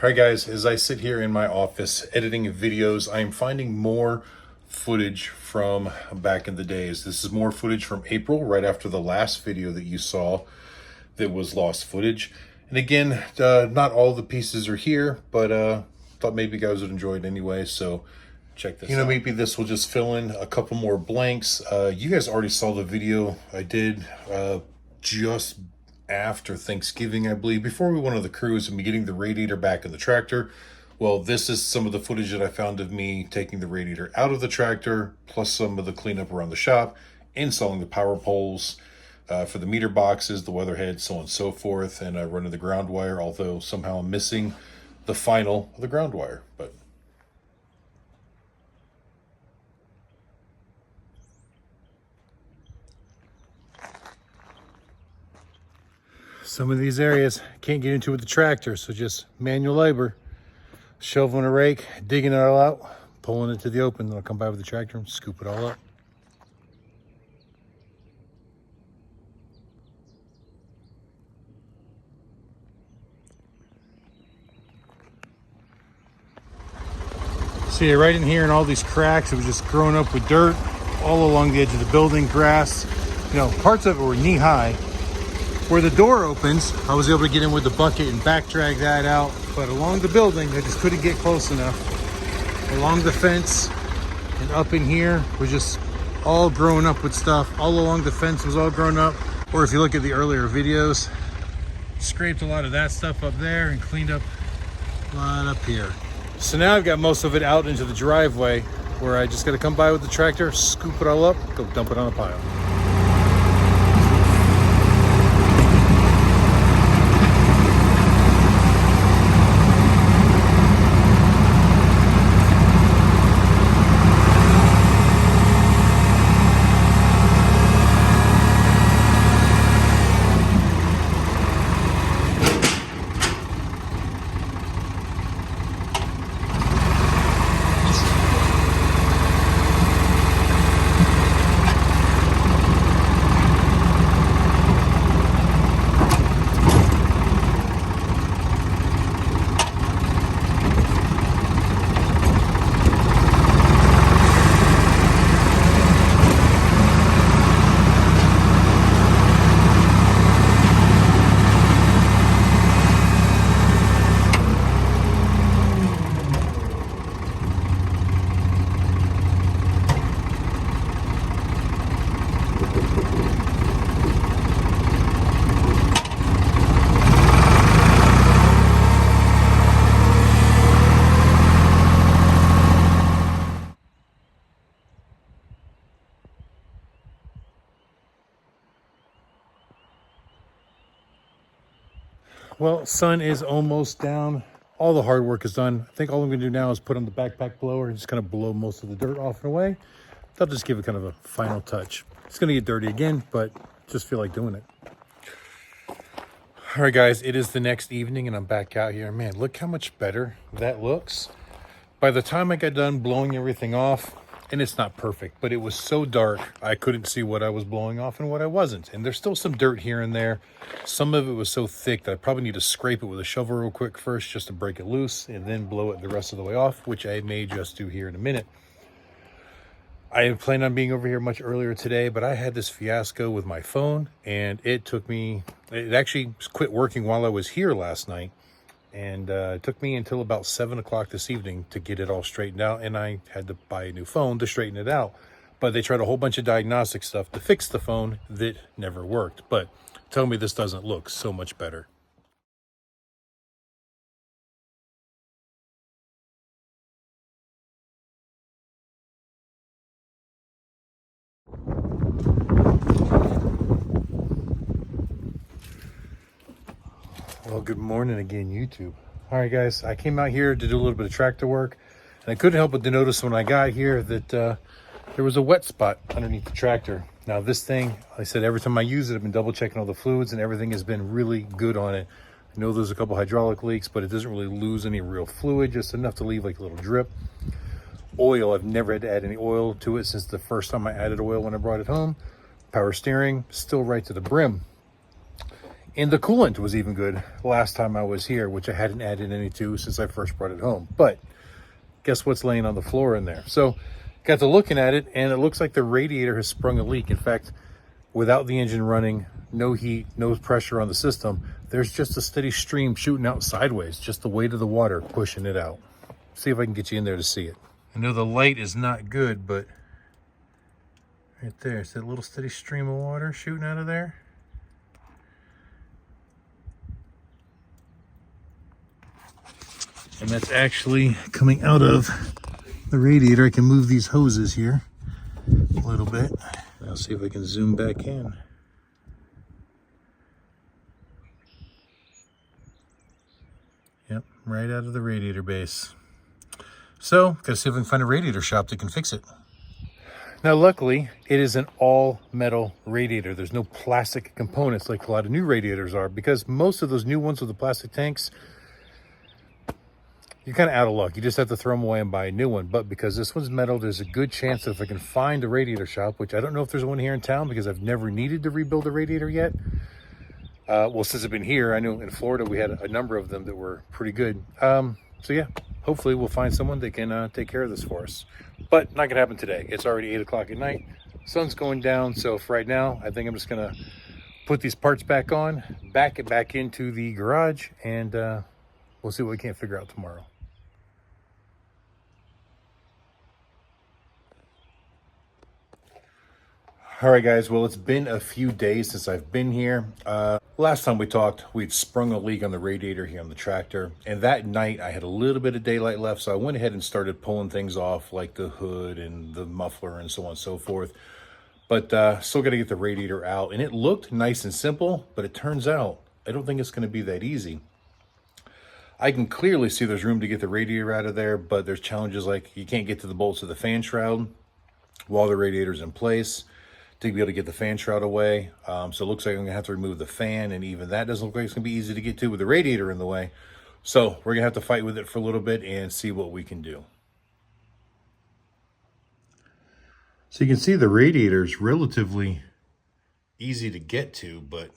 Alright guys, as I sit here in my office editing videos, I'm finding more footage from back in the days. This is more footage from April, right after the last video that you saw that was lost footage. And again, not all the pieces are here, but thought maybe you guys would enjoy it anyway, so check this out. Maybe this will just fill in a couple more blanks. You guys already saw the video I did just after Thanksgiving, I believe, before we went on the cruise and me getting the radiator back in the tractor. Well, this is some of the footage that I found of me taking the radiator out of the tractor, plus some of the cleanup around the shop, installing the power poles for the meter boxes, the weatherhead, so on and so forth, and running the ground wire, although somehow I'm missing the final of the ground wire. But some of these areas can't get into with the tractor, so just manual labor, shoveling a rake, digging it all out, pulling it to the open. Then I'll come by with the tractor and scoop it all up. See, right in here in all these cracks, it was just growing up with dirt all along the edge of the building, grass. You know, parts of it were knee high. Where the door opens, I was able to get in with the bucket and back drag that out. But along the building, I just couldn't get close enough. Along the fence and up in here was just all grown up with stuff. All along the fence was all grown up. Or if you look at the earlier videos, scraped a lot of that stuff up there and cleaned up a lot up here. So now I've got most of it out into the driveway where I just got to come by with the tractor, scoop it all up, go dump it on a pile. Well, sun is almost down. All the hard work is done. I think all I'm gonna do now is put on the backpack blower and just kind of blow most of the dirt off and away. I'll just give it kind of a final touch. It's gonna get dirty again, but just feel like doing it. All right, guys, it is the next evening and I'm back out here. Man, look how much better that looks. By the time I got done blowing everything off, and it's not perfect, but it was so dark, I couldn't see what I was blowing off and what I wasn't. And there's still some dirt here and there. Some of it was so thick that I probably need to scrape it with a shovel real quick first just to break it loose and then blow it the rest of the way off, which I may just do here in a minute. I had planned on being over here much earlier today, but I had this fiasco with my phone and it actually quit working while I was here last night. And it took me until about 7 o'clock this evening to get it all straightened out, and I had to buy a new phone to straighten it out. But they tried a whole bunch of diagnostic stuff to fix the phone that never worked. But tell me this doesn't look so much better. Well, good morning again, YouTube. All right, guys, I came out here to do a little bit of tractor work, and I couldn't help but to notice when I got here that there was a wet spot underneath the tractor. Now, this thing, like I said, every time I use it, I've been double checking all the fluids, and everything has been really good on it. I know there's a couple hydraulic leaks, but it doesn't really lose any real fluid, just enough to leave like a little drip. Oil, I've never had to add any oil to it since the first time I added oil when I brought it home. Power steering, still right to the brim. And the coolant was even good last time I was here, which I hadn't added any to since I first brought it home. But guess what's laying on the floor in there? So got to looking at it, and it looks like the radiator has sprung a leak. In fact, without the engine running, no heat, no pressure on the system, there's just a steady stream shooting out sideways, just the weight of the water pushing it out. See if I can get you in there to see it. I know the light is not good, but right there, see that little steady stream of water shooting out of there? And that's actually coming out of the radiator. I can move these hoses here a little bit. I'll see if I can zoom back in. Yep, right out of the radiator base. So, gotta see if I can find a radiator shop that can fix it. Now, luckily, it is an all metal radiator. There's no plastic components like a lot of new radiators are, because most of those new ones with the plastic tanks, you're kind of out of luck. You just have to throw them away and buy a new one. But because this one's metal, there's a good chance that if I can find a radiator shop, which I don't know if there's one here in town because I've never needed to rebuild a radiator yet. Well, since I've been here, I know in Florida we had a number of them that were pretty good. So yeah, hopefully we'll find someone that can take care of this for us. But not gonna happen today. It's already 8 o'clock at night. Sun's going down. So for right now, I think I'm just gonna put these parts back on, back it back into the garage, and we'll see what we can figure out tomorrow. All right, guys, well, it's been a few days since I've been here. Last time we talked, we'd sprung a leak on the radiator here on the tractor. And that night I had a little bit of daylight left, so I went ahead and started pulling things off, like the hood and the muffler and so on and so forth. But still got to get the radiator out. And it looked nice and simple, but it turns out I don't think it's going to be that easy. I can clearly see there's room to get the radiator out of there, but there's challenges like you can't get to the bolts of the fan shroud while the radiator's in place to be able to get the fan shroud away. So it looks like I'm gonna have to remove the fan, and even that doesn't look like it's gonna be easy to get to with the radiator in the way. So we're gonna have to fight with it for a little bit and see what we can do. So you can see the radiator is relatively easy to get to, but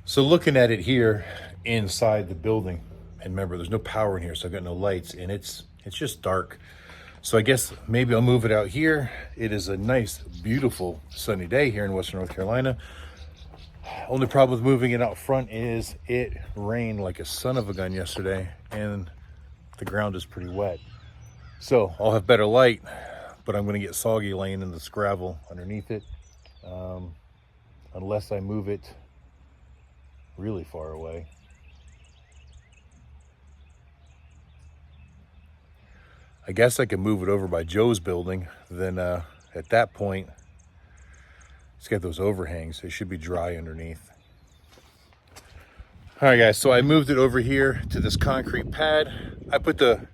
so looking at it here inside the building, and remember there's no power in here, so I've got no lights, and it's just dark. So I guess maybe I'll move it out here. It is a nice, beautiful sunny day here in Western North Carolina. Only problem with moving it out front is it rained like a son of a gun yesterday, and the ground is pretty wet. So I'll have better light, but I'm gonna get soggy laying in this gravel underneath it, unless I move it really far away. I guess I could move it over by Joe's building. Then at that point, it's got those overhangs. It should be dry underneath. All right, guys, so I moved it over here to this concrete pad. I put the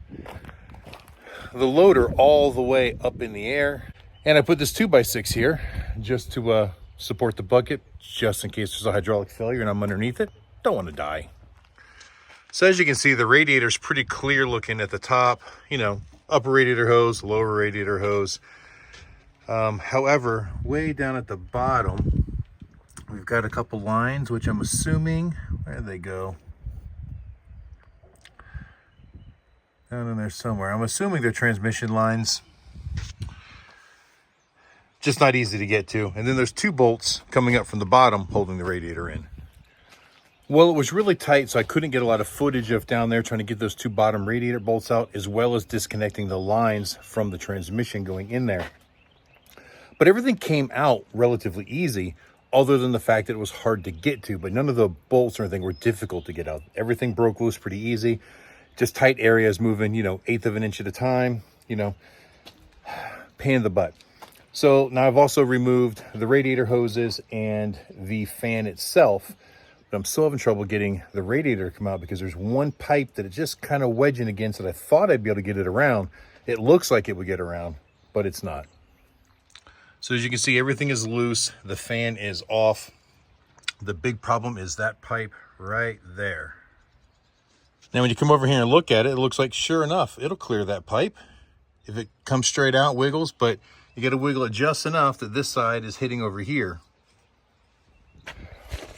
loader all the way up in the air. And I put this 2x6 here just to support the bucket, just in case there's a hydraulic failure and I'm underneath it. Don't want to die. So as you can see, the radiator's pretty clear looking at the top, you know, upper radiator hose, lower radiator hose. However, way down at the bottom, we've got a couple lines, which I'm assuming, where'd they go? Down in there somewhere. I'm assuming they're transmission lines. Just not easy to get to. And then there's 2 bolts coming up from the bottom holding the radiator in. Well, it was really tight, so I couldn't get a lot of footage of down there trying to get those 2 bottom radiator bolts out, as well as disconnecting the lines from the transmission going in there. But everything came out relatively easy, other than the fact that it was hard to get to, but none of the bolts or anything were difficult to get out. Everything broke loose pretty easy. Just tight areas moving, you know, 1/8 of an inch at a time, you know, pain in the butt. So now I've also removed the radiator hoses and the fan itself. But I'm still having trouble getting the radiator to come out because there's one pipe that it's just kind of wedging against it. I thought I'd be able to get it around. It looks like it would get around, but it's not. So as you can see, everything is loose. The fan is off. The big problem is that pipe right there. Now, when you come over here and look at it, it looks like, sure enough, it'll clear that pipe. If it comes straight out, wiggles, but you got to wiggle it just enough that this side is hitting over here.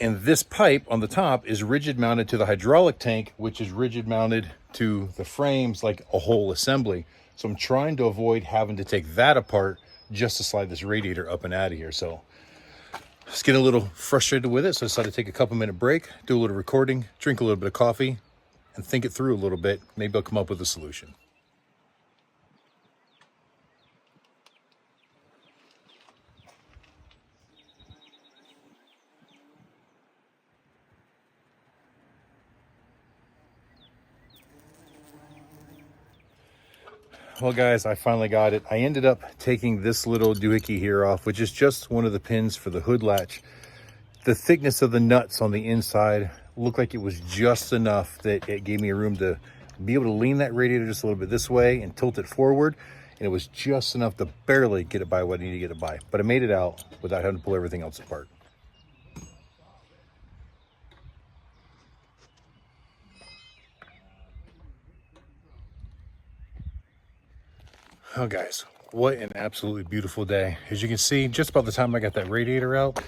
And this pipe on the top is rigid mounted to the hydraulic tank, which is rigid mounted to the frames like a whole assembly. So I'm trying to avoid having to take that apart just to slide this radiator up and out of here. So just getting a little frustrated with it. So I decided to take a couple minute break, do a little recording, drink a little bit of coffee, and think it through a little bit. Maybe I'll come up with a solution. Well, guys, I finally got it. I ended up taking this little doohickey here off, which is just one of the pins for the hood latch. The thickness of the nuts on the inside looked like it was just enough that it gave me a room to be able to lean that radiator just a little bit this way and tilt it forward. And it was just enough to barely get it by what I needed to get it by. But I made it out without having to pull everything else apart. Oh, guys, what an absolutely beautiful day. As you can see, just about the time I got that radiator out,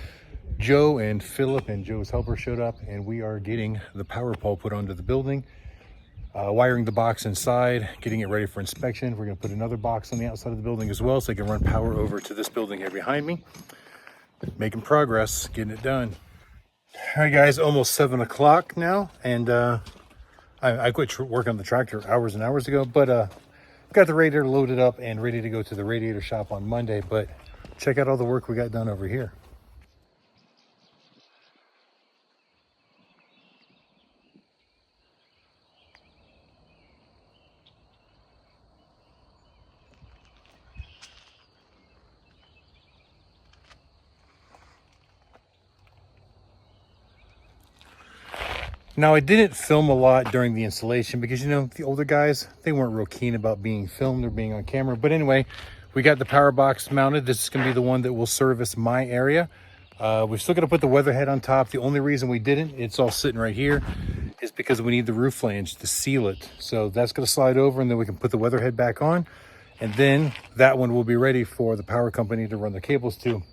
Joe and Philip and Joe's helper showed up, and we are getting the power pole put onto the building, wiring the box inside, getting it ready for inspection. We're going to put another box on the outside of the building as well so I can run power over to this building here behind me. Making progress, getting it done. All right, guys, almost 7 o'clock now, and I quit working on the tractor hours and hours ago, but got the radiator loaded up and ready to go to the radiator shop on Monday. But check out all the work we got done over here. Now, I didn't film a lot during the installation because, you know, the older guys, they weren't real keen about being filmed or being on camera. But anyway, we got the power box mounted. This is going to be the one that will service my area. We're still going to put the weatherhead on top. The only reason we didn't, it's all sitting right here, is because we need the roof flange to seal it. So that's going to slide over, and then we can put the weatherhead back on. And then that one will be ready for the power company to run the cables to.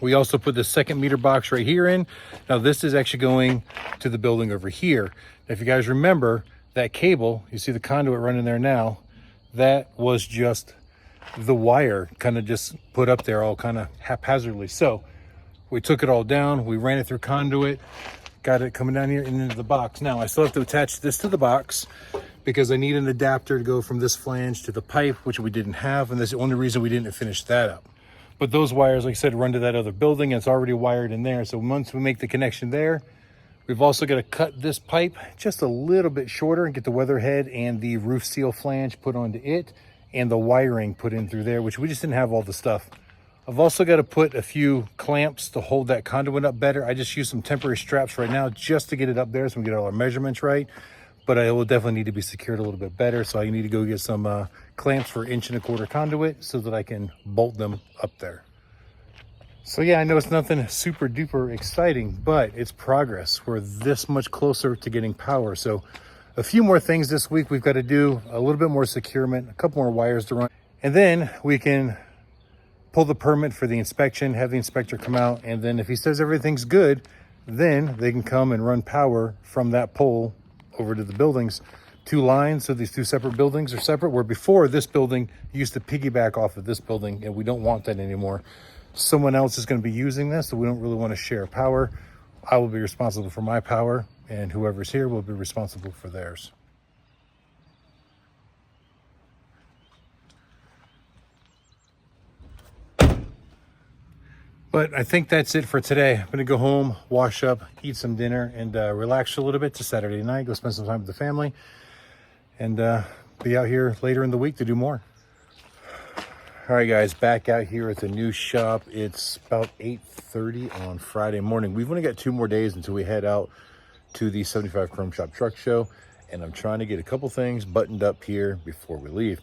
We also put the second meter box right here in. Now this is actually going to the building over here. Now, if you guys remember that cable, you see the conduit running there now, that was just the wire kind of just put up there all kind of haphazardly. So we took it all down, we ran it through conduit, got it coming down here and into the box. Now I still have to attach this to the box because I need an adapter to go from this flange to the pipe, which we didn't have. And that's the only reason we didn't finish that up. But those wires, like I said, run to that other building, and it's already wired in there. So once we make the connection there, we've also got to cut this pipe just a little bit shorter and get the weatherhead and the roof seal flange put onto it and the wiring put in through there, which we just didn't have all the stuff. I've also got to put a few clamps to hold that conduit up better. I just use some temporary straps right now just to get it up there so we get all our measurements right. But it will definitely need to be secured a little bit better. So I need to go get some clamps for 1.25 inch conduit so that I can bolt them up there. So yeah, I know it's nothing super duper exciting, but it's progress. We're this much closer to getting power. So a few more things this week we've got to do, a little bit more securement, a couple more wires to run, and then we can pull the permit for the inspection, have the inspector come out, and then if he says everything's good, then they can come and run power from that pole over to the buildings. 2 lines, so these 2 separate buildings are separate, where before this building used to piggyback off of this building, and we don't want that anymore. Someone else is going to be using this, so we don't really want to share power. I will be responsible for my power, and whoever's here will be responsible for theirs. But I think that's it for today. I'm going to go home, wash up, eat some dinner, and relax a little bit. It's Saturday night. Go spend some time with the family, and be out here later in the week to do more. All right, guys, back out here at the new shop. It's about 8:30 on Friday morning. We've only got 2 more days until we head out to the 75 Chrome Shop Truck Show, and I'm trying to get a couple things buttoned up here before we leave.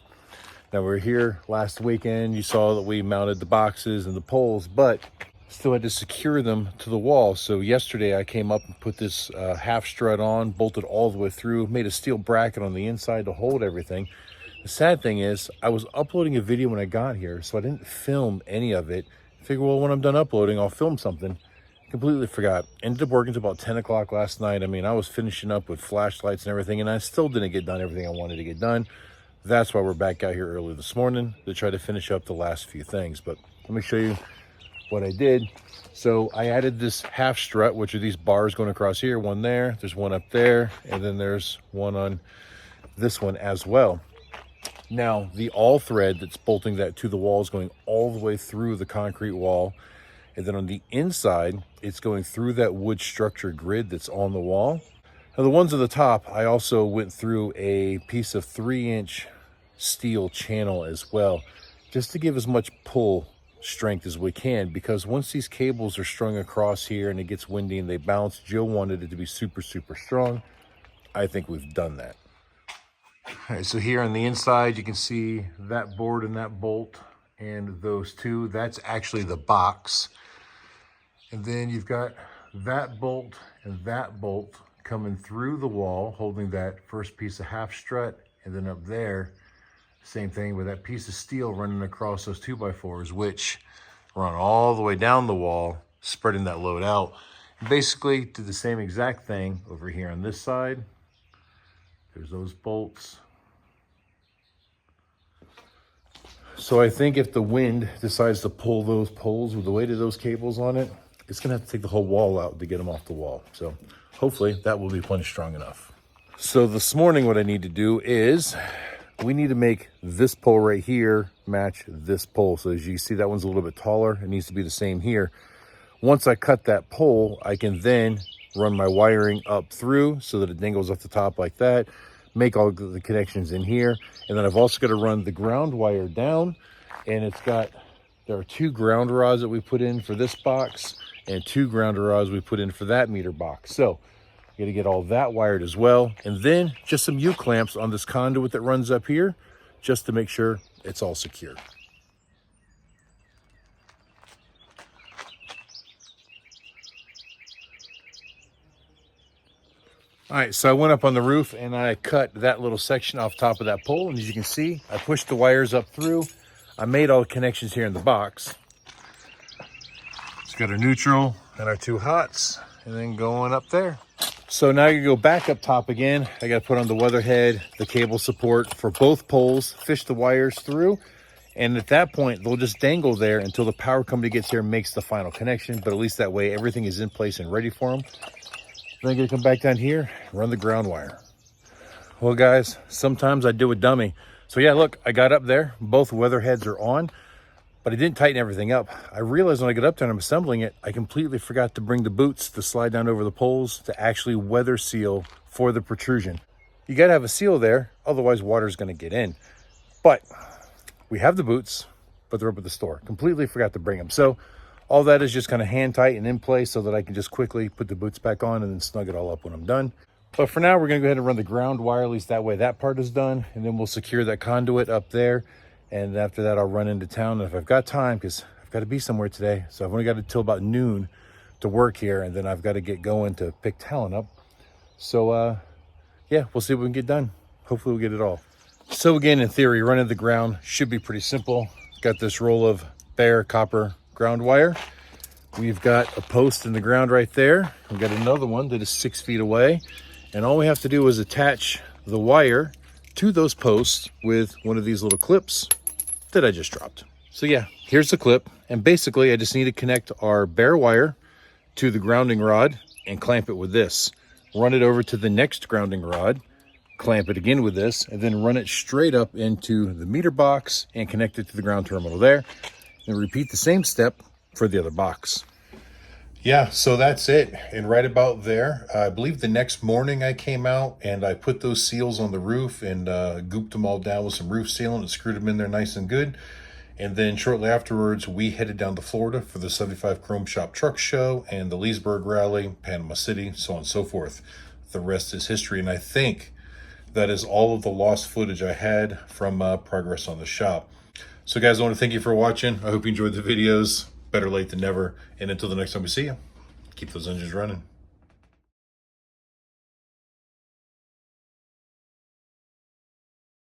Now, we were here last weekend. You saw that we mounted the boxes and the poles, but still had to secure them to the wall. So yesterday I came up and put this half strut on, bolted all the way through, made a steel bracket on the inside to hold everything. The sad thing is I was uploading a video when I got here, so I didn't film any of it. I figured, well, when I'm done uploading, I'll film something. Completely forgot. Ended up working until about 10 o'clock last night. I mean, I was finishing up with flashlights and everything, and I still didn't get done everything I wanted to get done. That's why we're back out here early this morning to try to finish up the last few things. But let me show you what I did. So I added this half strut, which are these bars going across here, one there, there's one up there, and then there's one on this one as well. Now, the all thread that's bolting that to the wall is going all the way through the concrete wall. And then on the inside, it's going through that wood structure grid that's on the wall. Now, the ones on the top, I also went through a piece of 3-inch steel channel as well, just to give as much pull strength as we can, because once these cables are strung across here and it gets windy and they bounce, Joe wanted it to be super, super strong. I think we've done that. All right, so here on the inside, you can see that board and that bolt and those two. That's actually the box. And then you've got that bolt and that bolt coming through the wall, holding that first piece of half strut. And then up there, same thing with that piece of steel running across those 2x4s, which run all the way down the wall, spreading that load out. Basically, did the same exact thing over here on this side. There's those bolts. So I think if the wind decides to pull those poles with the weight of those cables on it, it's gonna have to take the whole wall out to get them off the wall. So hopefully that will be plenty strong enough. So this morning, what I need to do is we need to make this pole right here match this pole. So as you see, that one's a little bit taller. It needs to be the same here. Once I cut that pole, I can then run my wiring up through so that it dangles off the top like that, make all the connections in here. And then I've also got to run the ground wire down, and there are 2 ground rods that we put in for this box and 2 ground rods we put in for that meter box. So got to get all that wired as well. And then just some U-clamps on this conduit that runs up here, just to make sure it's all secure. All right, so I went up on the roof and I cut that little section off top of that pole. And as you can see, I pushed the wires up through. I made all the connections here in the box. It's got our neutral and our 2 hots, and then going up there. So now you go back up top again. I got to put on the weatherhead, the cable support for both poles, fish the wires through. And at that point, they'll just dangle there until the power company gets here and makes the final connection. But at least that way, everything is in place and ready for them. Then I'm gonna come back down here, run the ground wire. Well, guys, sometimes I do a dummy. So yeah, look, I got up there, both weatherheads are on, but I didn't tighten everything up. I realized when I got up there and I'm assembling it, I completely forgot to bring the boots to slide down over the poles to actually weather seal for the protrusion. You gotta have a seal there, otherwise water's gonna get in. But we have the boots, but they're up at the store. Completely forgot to bring them. So all that is just kind of hand tight and in place so that I can just quickly put the boots back on and then snug it all up when I'm done. But for now, we're gonna go ahead and run the ground wire, at least that way that part is done. And then we'll secure that conduit up there. And after that, I'll run into town. And if I've got time, because I've got to be somewhere today. So I've only got until about noon to work here. And then I've got to get going to pick Talon up. So yeah, we'll see what we can get done. Hopefully we'll get it all. So again, in theory, running the ground should be pretty simple. Got this roll of bare copper ground wire. We've got a post in the ground right there. We've got another one that is 6 feet away. And all we have to do is attach the wire to those posts with one of these little clips that I just dropped. So yeah, here's the clip. And basically I just need to connect our bare wire to the grounding rod and clamp it with this. Run it over to the next grounding rod, clamp it again with this, and then run it straight up into the meter box and connect it to the ground terminal there. And repeat the same step for the other box. Yeah, so that's it. And right about there, I believe the next morning I came out and I put those seals on the roof and gooped them all down with some roof sealant and screwed them in there nice and good. And then shortly afterwards, we headed down to Florida for the 75 Chrome Shop Truck Show and the Leesburg Rally, Panama City, so on and so forth. The rest is history. And I think that is all of the lost footage I had from progress on the shop. So guys, I want to thank you for watching. I hope you enjoyed the videos. Better late than never. And until the next time we see you, keep those engines running.